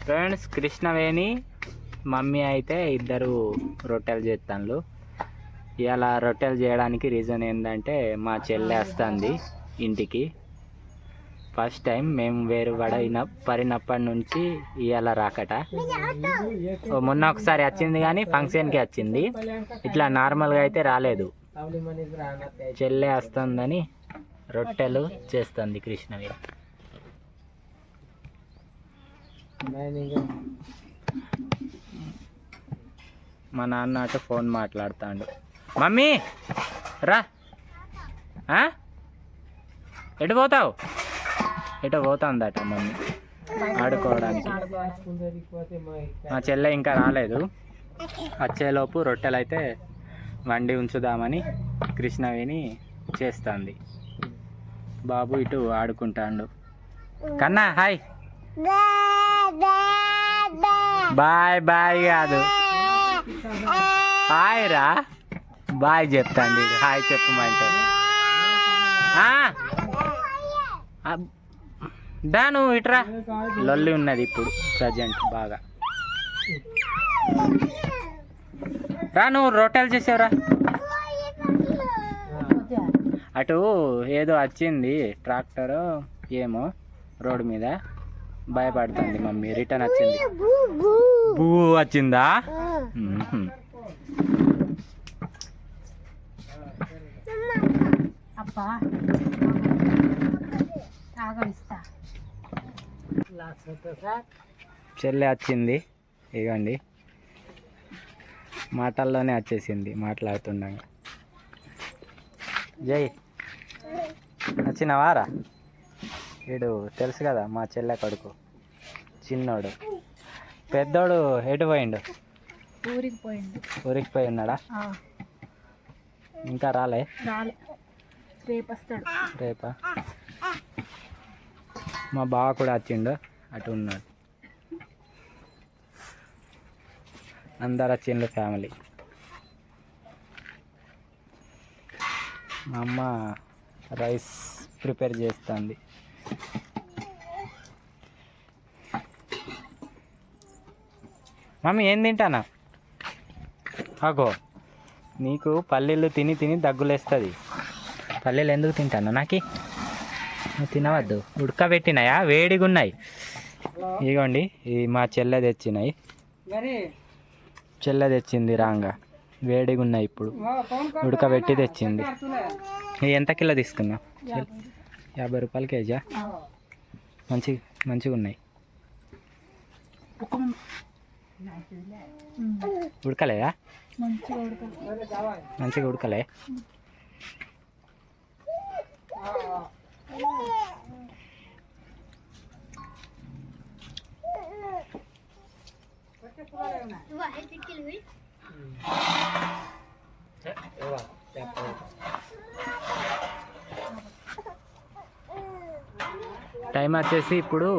Friends, Krishnaveni mummy అయితే ఇద్దరు రొట్టెలు చేస్తాను. ఇలా రొట్టెలు చేయడానికి రీజన్ ఏంటంటే మా చెల్లె వస్తుంది ఇంటికి. ఫస్ట్ టైం మేము పడినప్పటి నుంచి ఇవాళ రాకట. మొన్న ఒకసారి వచ్చింది కానీ ఫంక్షన్కి వచ్చింది, ఇట్లా నార్మల్గా అయితే రాలేదు. చెల్లె వస్తుందని రొట్టెలు చేస్తుంది కృష్ణవేణి. మా నాన్న అటు ఫోన్ మాట్లాడుతాడు. మమ్మీ రా, ఎటు పోతావు? ఎటో పోతుందట మమ్మీ ఆడుకోవడానికి. మా చెల్లె ఇంకా రాలేదు. వచ్చేలోపు రొట్టెలు అయితే వండి ఉంచుదామని కృష్ణవేణి చేస్తుంది. బాబు ఇటు ఆడుకుంటాడు. కన్నా హాయ్. బాయ్ బాయ్ కాదు, హాయ్ రా. బాయ్ చెప్తాండి, హాయ్ చెప్పమంటే. దాను ఇట్రా, లొల్లి ఉన్నది ఇప్పుడు ప్రజెంట్ బాగా. రా, నువ్వు రొట్టెలు చేసావురా. అటు ఏదో వచ్చింది ట్రాక్టర్ ఏమో రోడ్డు మీద, భయపడుతుంది మమ్మీ. రిటర్న్ వచ్చింది, బూ వచ్చిందా? చెల్లె వచ్చింది, ఇగండి మాటల్లోనే వచ్చేసింది మాట్లాడుతుండగా. జై వచ్చినవారా? వీడు తెలుసు కదా మా చెల్లె కొడుకు, చిన్నోడు. పెద్దోడు ఎటు పోయిండు? ఊరికి పోయి ఉన్నాడా? ఇంకా రాలే? రేపా? మా బావ కూడా వచ్చిండు, అటు ఉన్నాడు. అందరు వచ్చిండు ఫ్యామిలీ. మా అమ్మ రైస్ ప్రిపేర్ చేస్తుంది. మమ్మీ ఏం తింటానా? అగో, నీకు పల్లీలు తిని తిని దగ్గులేస్తుంది. పల్లీలు ఎందుకు తింటాను? నాకు తినవద్దు, ఉడకబెట్టినాయా? వేడిగా ఉన్నాయి. ఇగోండి, ఇది మా చెల్లె తెచ్చినాయి. చెల్లె తెచ్చింది రాంగా, వేడిగా ఉన్నాయి. ఇప్పుడు ఉడకబెట్టి తెచ్చింది. ఎంత కిలో తీసుకున్నా? 50 రూపాయలు కేజా? మంచిగా ఉన్నాయి. ఉడకలేదా? మంచిగా ఉడకలే. టైం వచ్చేసి ఇప్పుడు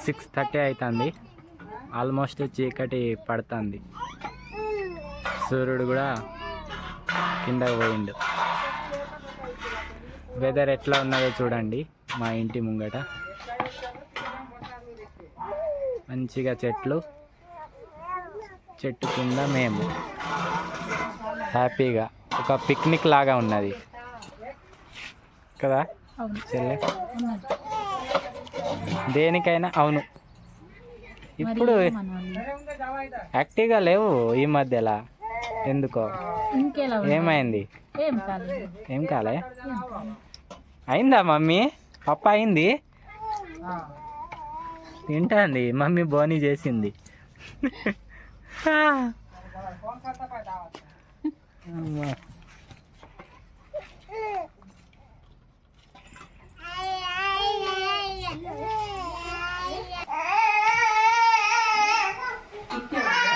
6:30 అవుతుంది. ఆల్మోస్ట్ చీకటి పడుతుంది. సూర్యుడు కూడా కిందకు పోయిండు. వెదర్ ఎట్లా ఉన్నదో చూడండి. మా ఇంటి ముంగట మంచిగా చెట్టు కింద మేము హ్యాపీగా ఒక పిక్నిక్ లాగా ఉన్నది కదా చెల్లె? దేనికైనా అవును. ఇప్పుడు యాక్టివ్గా లేవు ఈ మధ్యలా, ఎందుకో? ఏమైంది? ఏం కాలే? అయిందా మమ్మీ? పప్పు అయింది, తింటాంది మమ్మీ. బోనీ చేసింది.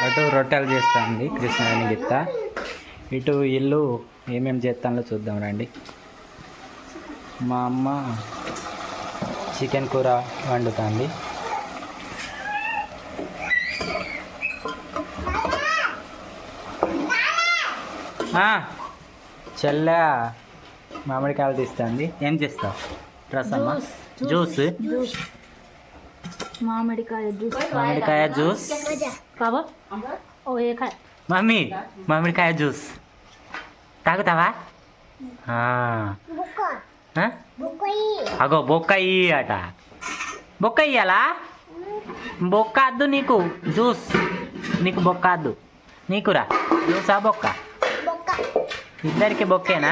అటు రొట్టెలు చేస్తుంది కృష్ణవేణి గిత్త. ఇటు ఇల్లు ఏమేమి చేస్తానో చూద్దాం రండి. మా అమ్మ చికెన్ కూర వండుతుంది. చెల్లె మామిడికాయలు తీస్తుంది. ఏం చేస్తావు? రసమా? జ్యూస్. మామిడికాయ జ్యూస్ మామిడికాయ జ్యూస్ కావా ఓ ఏ కాయ మమ్మీ మామిడికాయ జ్యూస్ తాగుతావా ఆ. ఆ? అగో బొక్క అట బొక్క ఇయ్యాలా బొక్క అద్దు నీకు జ్యూస్ నీకు బొక్క అద్దు నీకురా జ్యూసా బొక్క ఇద్దరికి బొక్కేనా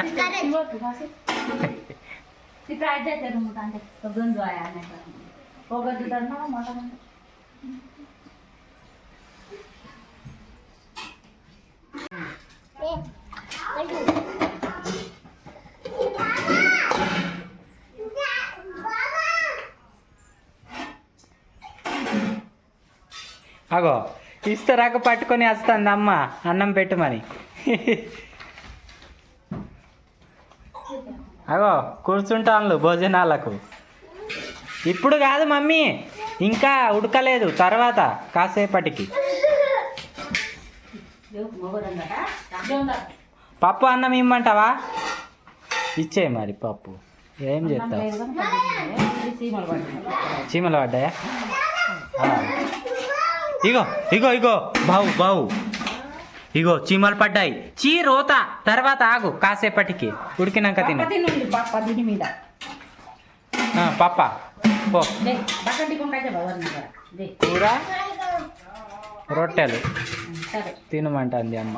అగో ఇస్తరాక పట్టుకొని వస్తుంది అమ్మ అన్నం పెట్టుమని అగో కూర్చుంటాను భోజనాలకు ఇప్పుడు కాదు మమ్మీ ఇంకా ఉడకలేదు తర్వాత కాసేపటికి పప్పు అన్నం ఇమ్మంటావా ఇచ్చే మరి పప్పు ఏం చేస్తావు చీమలు పడ్డాయా ఇగో ఇగో ఇగో బావు ఇగో చీమలు పడ్డాయి చీ రోత తర్వాత ఆగు కాసేపటికి ఉడికినాక తిను పప్ప పో కూర రొట్టెలు తినమంటుంది అమ్మ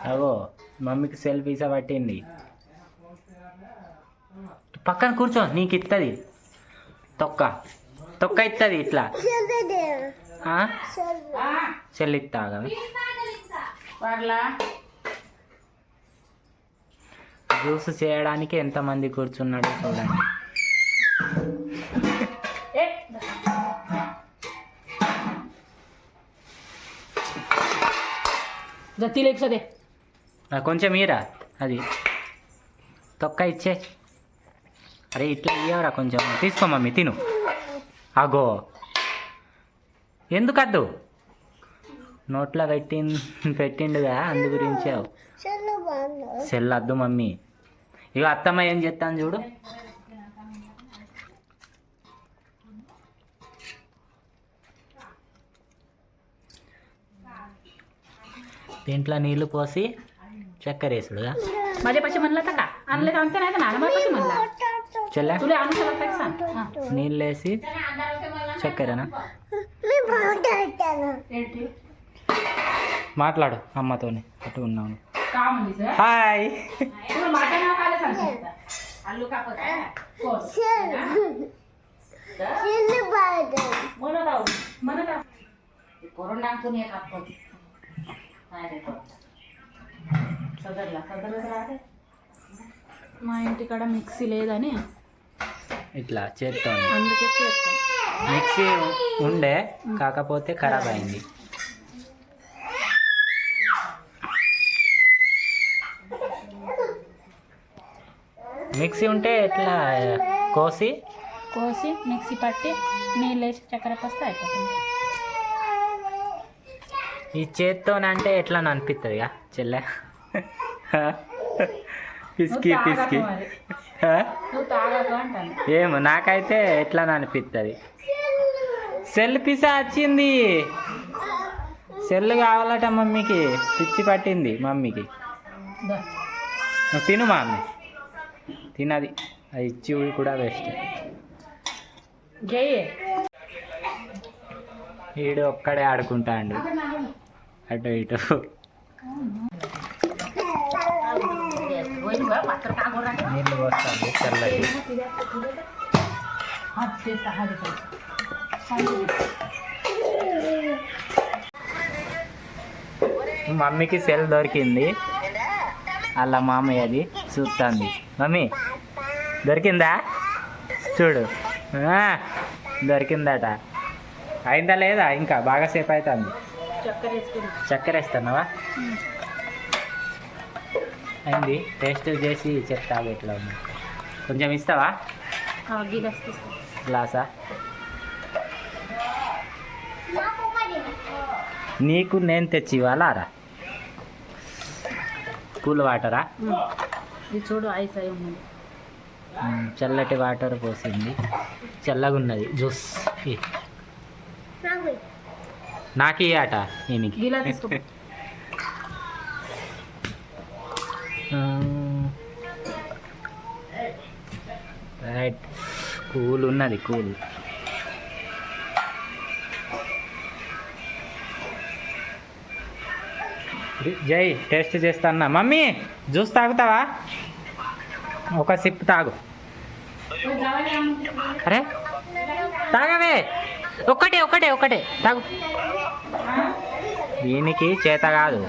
అవో మమ్మీకి సెల్ఫీసా పట్టింది పక్కన కూర్చో నీకు ఇస్తుంది తొక్క ఇస్తుంది ఇట్లా చెల్లిస్తాగా జ్యూస్ చేయడానికి ఎంతమంది కూర్చున్నాడో చూడండి కొంచెం మీరా అది తొక్క ఇచ్చే అరే ఇట్లా ఇయ్యవరా కొంచెం తీసుకో మమ్మీ తిను అగో ఎందుకద్దు నోట్లో పెట్టిండుగా అందు గురించి సెల్ వద్దు మమ్మీ ఇక అత్తమ్మ ఏం చేస్తాను చూడు దీంట్లో నీళ్లు పోసి చక్కెర వేసుడుగా చెల్ల నీళ్ళు వేసి చక్కెరనా మాట్లాడు అమ్మతోని అటు ఉన్నాను హాయ్ మా ఇంటికాడ మిక్సీ లేదని ఇట్లా చేత్తో అందుకే చేస్తాం మిక్సీ ఉండే కాకపోతే ఖరాబ్ అయింది మిక్సీ ఉంటే ఇట్లా కోసి మిక్సీ పట్టి నీళ్ళు వేసి చక్కెర పోస్తే అయిపోతుంది ఈ చేత్తోనంటే ఎట్లా అనిపిస్తుంది చెల్లె పిసికి ఏమో నాకైతే ఎట్లా అనిపిస్తుంది సెల్ పిసా వచ్చింది సెల్ కావాలట మమ్మీకి పిచ్చి పట్టింది మమ్మీకి తిను మమ్మీ తినది అది ఇచ్చి కూడా వేస్ట్ వీడు ఒక్కడే ఆడుకుంటాడు అటు ఇటు నీళ్ళు పోస్తాను చల్లటి మమ్మీకి సెల్ దొరికింది అలా మామయ్యది చూస్తుంది మమ్మీ దొరికిందా చూడు దొరికిందట అయిందా లేదా ఇంకా బాగా సేపు అవుతుంది చక్కెర వేస్తున్నావా అయింది టేస్ట్ చేసి చెప్తా ఎట్లా ఉంది కొంచెం ఇస్తావా గ్లాసా నీకు నేను తెచ్చి ఇవ్వాలారా కూల్ వాటరా? ఇది చూడు ఐస్ అయి ఉన్నది. చల్లటి వాటర్ పోసింది, చల్లగా ఉన్నది జ్యూస్. నాకు ఈ ఆట ఈయనకి. ఇలా తీసుకో. రైట్, కూల్ ఉన్నది కూల్. జై టేస్ట్ చేస్తానా? మమ్మీ జ్యూస్ తాగుతావా? ఒక సిప్ తాగు. అరే తాగవే, ఒక్కటే ఒకటే ఒకటే తాగు. దీనికి చేత కాదు.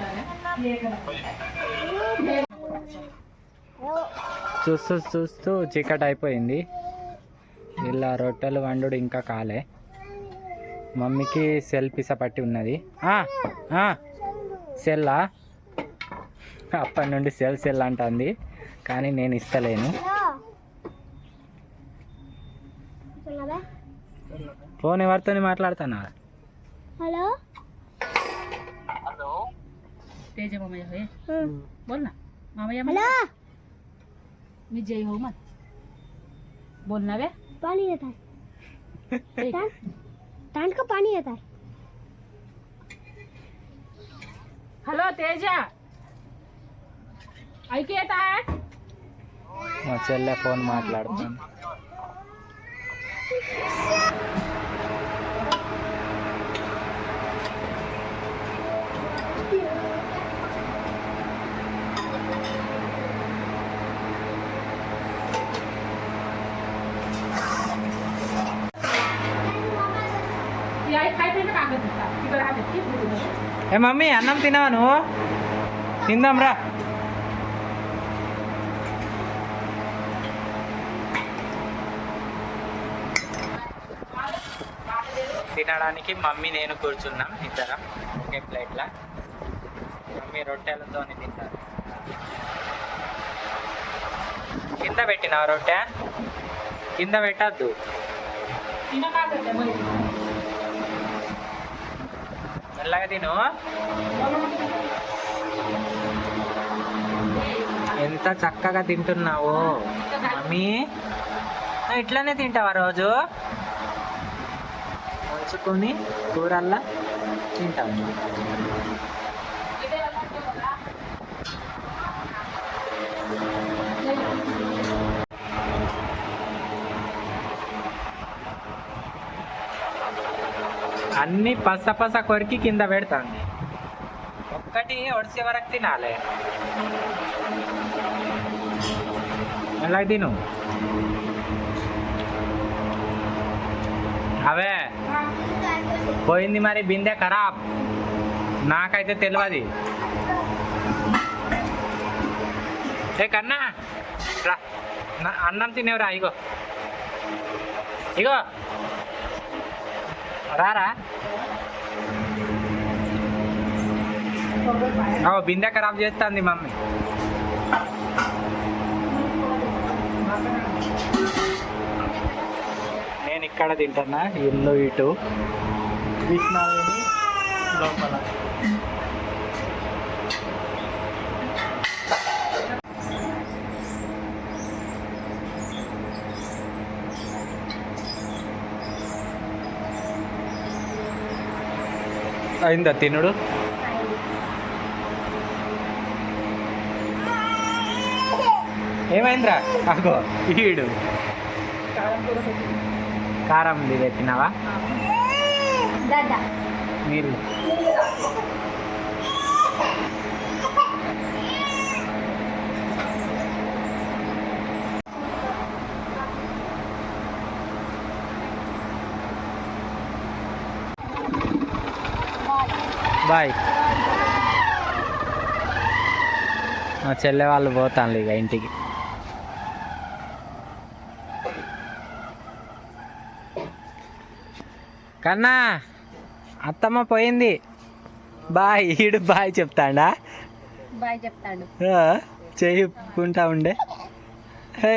చూస్తూ చూస్తూ చీకటి అయిపోయింది. ఇలా రొట్టెలు వండుడు ఇంకా కాలే. మమ్మీకి సెల్ పిస పట్టి ఉన్నది. సెల్లా అప్పటి నుండి సెల్ అంటుంది, కానీ నేను ఇస్తలేను. ఫోన్ ఎవరితో మాట్లాడుతున్నా? हेलो तेज मामయ్య होय बोल ना मामయ్య हेलो मी जय हो मत बोल ना बे. पानी येत आहे तांड का पाणी येत आहे. हॅलो तेजा ऐक येत आहे. మా చెల్లె ఫోన్ మాట్లాడుతుంది. ती आई खायचं ना कागद तिकडे राहते की ఏ మమ్మీ అన్నం తినవా నువ్వు? తిందాం రా. తినడానికి మమ్మీ నేను కూర్చున్నాం ఇద్దరం ఒకే ప్లేట్లా. మమ్మీ రొట్టెలతో తింటారు. కింద పెట్టినావు రొట్టె? కింద పెట్టద్దు. तिनं कागद आहे మెల్లగా తిను. ఎంత చక్కగా తింటున్నావు మమ్మీ. ఇట్లానే తింటావా రోజు? ఉంచుకొని కూరల్లా తింటావు. అన్ని పస కొరికి కింద పెడతాంది. ఒక్కటి ఒడిసే వరకు తినాలి. ఎలా తిను. అవే పోయింది మరి బిందె ఖరాబ్. నాకైతే తెలియదు. ఏ కన్నా రా, అన్నం తినేవరా. ఇగో ఇగో రారా. బిందె ఖరాబ్ చేస్తుంది మమ్మీ. నేను ఇక్కడ తింటున్నా, ఇల్లు ఇటు విష్ణావేణి లోపల. అయిందా తినుడు? ఏమైందిరా? అగో ఈడు కారం ఉంది పెట్టినావా? నీళ్ళు బాయ్. మా చెల్లె వాళ్ళు పోతాను ఇక ఇంటికి. కన్నా అత్తమ్మ పోయింది. బాయ్. ఈడు బాయ్ చెప్తాడా? బాయ్ చెప్తాడు. చెప్పుకుంటా ఉండే. హే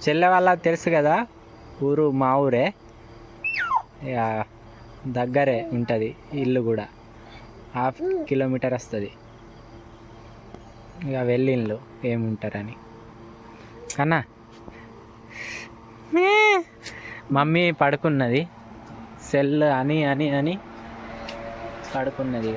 చెల్లె వాళ్ళ తెలుసు కదా, ఊరు మా ఊరే. దగ్గరే ఉంటుంది ఇల్లు కూడా, 1/2 కిలోమీటర్ వస్తుంది. ఇక వెళ్ళిండ్లు ఏముంటారని. కన్నా మమ్మీ పడుకున్నది, సెల్ అని అని అని పడుకున్నది.